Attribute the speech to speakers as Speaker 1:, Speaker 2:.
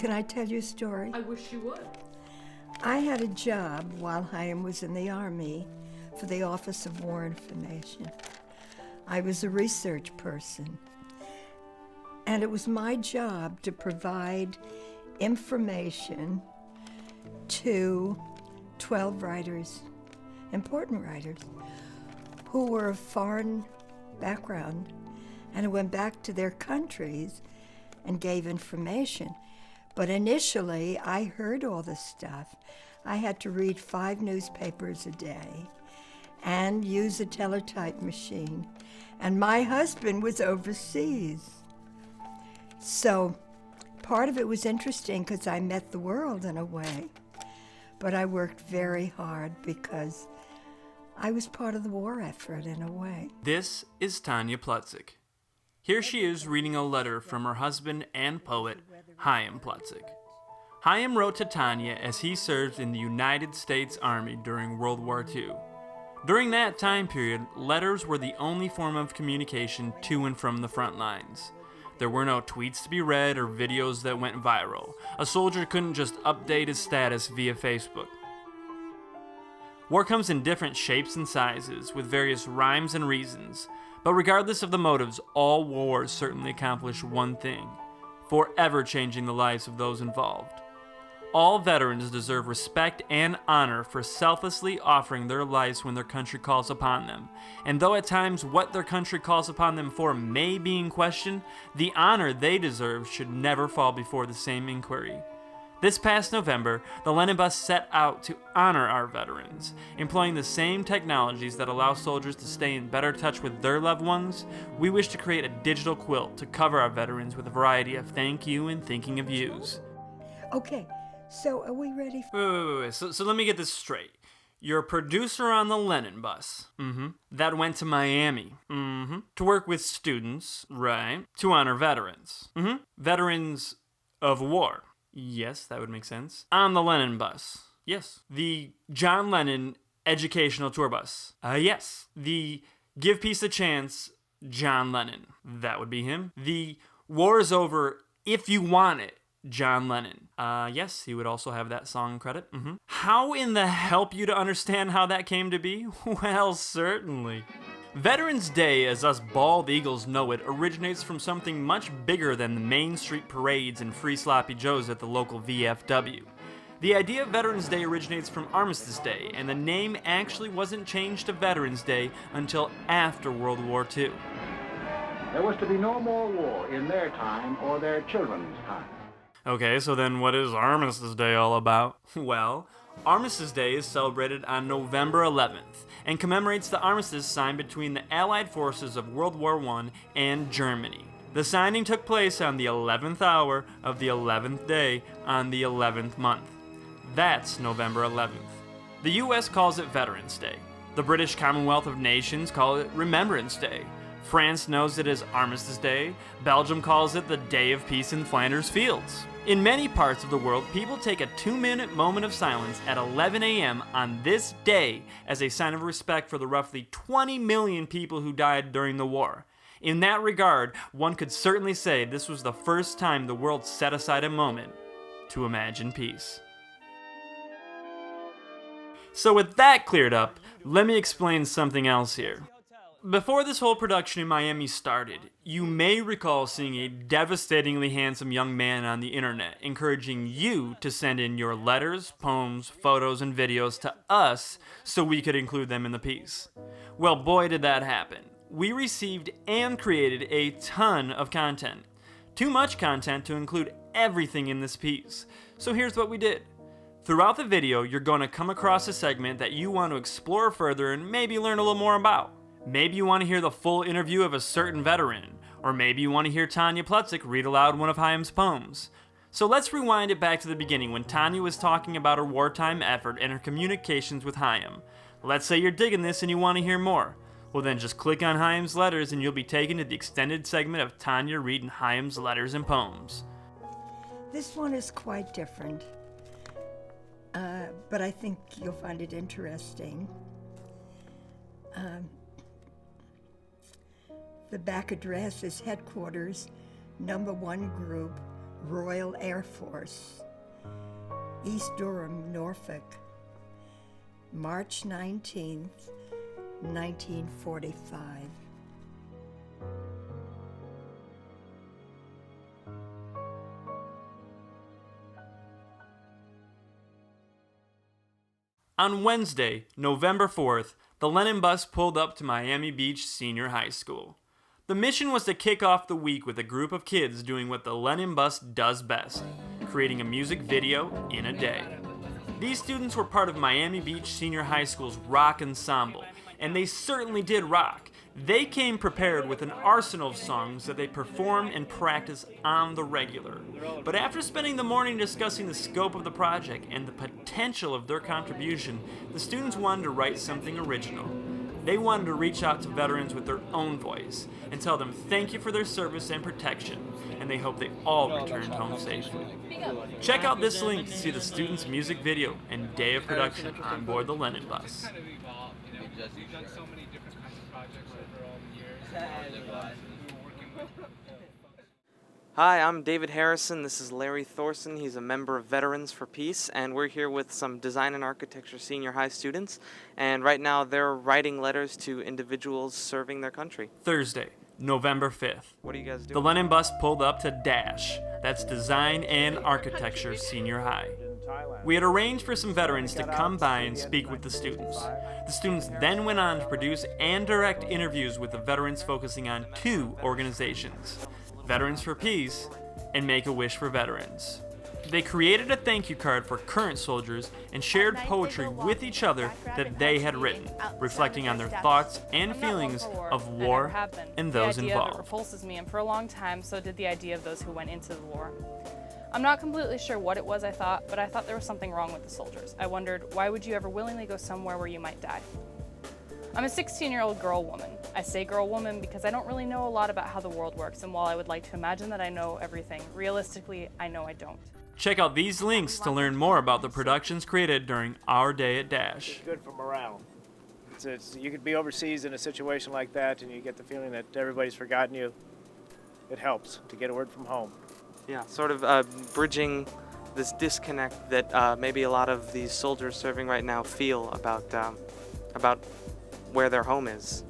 Speaker 1: Can I tell you a story?
Speaker 2: I wish you would.
Speaker 1: I had a job while Chaim was in the Army for the Office of War Information. I was a research person, and it was my job to provide information to 12 writers, important writers, who were of foreign background and who went back to their countries and gave information. But initially, I heard all this stuff. I had to read 5 newspapers a day and use a teletype machine. And my husband was overseas. So part of it was interesting because I met the world in a way. But I worked very hard because I was part of the war effort in a way.
Speaker 3: This is Tanya Plutzik. Here she is reading a letter from her husband and poet, Chaim Plutzik. Chaim wrote to Tanya as he served in the United States Army during World War II. During that time period, letters were the only form of communication to and from the front lines. There were no tweets to be read or videos that went viral. A soldier couldn't just update his status via Facebook. War comes in different shapes and sizes, with various rhymes and reasons. But regardless of the motives, all wars certainly accomplish one thing: forever changing the lives of those involved. All veterans deserve respect and honor for selflessly offering their lives when their country calls upon them. And though at times what their country calls upon them for may be in question, the honor they deserve should never fall before the same inquiry. This past November, the Lennon Bus set out to honor our veterans. Employing the same technologies that allow soldiers to stay in better touch with their loved ones, we wish to create a digital quilt to cover our veterans with a variety of thank you and thinking of yous.
Speaker 1: Okay, so are we ready?
Speaker 3: Wait. So let me get this straight. You're a producer on the Lennon Bus. That went to Miami. To work with students. Right. To honor veterans. Veterans of war. Yes, that would make sense. On the Lennon Bus. Yes. The John Lennon Educational Tour Bus. Yes. The Give Peace a Chance John Lennon. That would be him. The War is Over If You Want It John Lennon. Yes, he would also have that song credit. How in the help you to understand how that came to be? Well, certainly. Veterans Day, as us bald eagles know it, originates from something much bigger than the Main Street parades and free sloppy joes at the local VFW. The idea of Veterans Day originates from Armistice Day, and the name actually wasn't changed to Veterans Day until after World War II.
Speaker 4: There was to be no more war in their time or their children's time.
Speaker 3: Okay, so then what is Armistice Day all about? Well, Armistice Day is celebrated on November 11th and commemorates the armistice signed between the Allied forces of World War I and Germany. The signing took place on the 11th hour of the 11th day on the 11th month. That's November 11th. The US calls it Veterans Day. The British Commonwealth of Nations call it Remembrance Day. France knows it as Armistice Day. Belgium calls it the Day of Peace in Flanders Fields. In many parts of the world, people take a 2-minute moment of silence at 11 a.m. on this day as a sign of respect for the roughly 20 million people who died during the war. In that regard, one could certainly say this was the first time the world set aside a moment to imagine peace. So with that cleared up, let me explain something else here. Before this whole production in Miami started, you may recall seeing a devastatingly handsome young man on the internet encouraging you to send in your letters, poems, photos, and videos to us so we could include them in the piece. Well, boy, did that happen. We received and created a ton of content. Too much content to include everything in this piece. So here's what we did. Throughout the video, you're going to come across a segment that you want to explore further and maybe learn a little more about. Maybe you want to hear the full interview of a certain veteran, or maybe you want to hear Tanya Plutzik read aloud one of Chaim's poems. So let's rewind it back to the beginning when Tanya was talking about her wartime effort and her communications with Chaim. Let's say you're digging this and you want to hear more. Well then just click on Chaim's letters and you'll be taken to the extended segment of Tanya reading Chaim's letters and poems.
Speaker 1: This one is quite different, but I think you'll find it interesting. The back address is Headquarters, Number 1 Group, Royal Air Force, East Durham, Norfolk, March 19th, 1945.
Speaker 3: On Wednesday, November 4th, the Lennon Bus pulled up to Miami Beach Senior High School. The mission was to kick off the week with a group of kids doing what the Lennon Bus does best, creating a music video in a day. These students were part of Miami Beach Senior High School's rock ensemble, and they certainly did rock. They came prepared with an arsenal of songs that they perform and practice on the regular. But after spending the morning discussing the scope of the project and the potential of their contribution, the students wanted to write something original. They wanted to reach out to veterans with their own voice and tell them thank you for their service and protection, and they hope they all returned home safely. Check out this link to see the students' music video and day of production on board the Lennon Bus.
Speaker 2: You've done so many different kinds of projects over all the years.
Speaker 5: Hi, I'm David Harrison. This is Larry Thorson. He's a member of Veterans for Peace, and we're here with some design and architecture senior high students. And right now they're writing letters to individuals serving their country.
Speaker 3: Thursday, November 5th.
Speaker 5: What are you guys doing?
Speaker 3: The Lennon Bus pulled up to DASH, that's Design and Architecture Senior High. We had arranged for some veterans to come by and speak with the students. The students then went on to produce and direct interviews with the veterans focusing on two organizations, Veterans for Peace and Make-A-Wish for Veterans. They created a thank you card for current soldiers and shared poetry with each other that they had written, reflecting on their thoughts and feelings of war and those
Speaker 6: involved. The idea of it
Speaker 3: involved.
Speaker 6: repulses me, and for a long time, so did the idea of those who went into the war. I'm not completely sure what it was I thought, but I thought there was something wrong with the soldiers. I wondered, why would you ever willingly go somewhere where you might die? I'm a 16-year-old girl woman. I say girl woman because I don't really know a lot about how the world works, and while I would like to imagine that I know everything, realistically, I know I don't.
Speaker 3: Check out these links to learn more about the productions created during our day at DASH.
Speaker 7: It's good for morale. You could be overseas in a situation like that and you get the feeling that everybody's forgotten you. It helps to get a word from home.
Speaker 5: Yeah, sort of bridging this disconnect that maybe a lot of these soldiers serving right now feel about where their home is.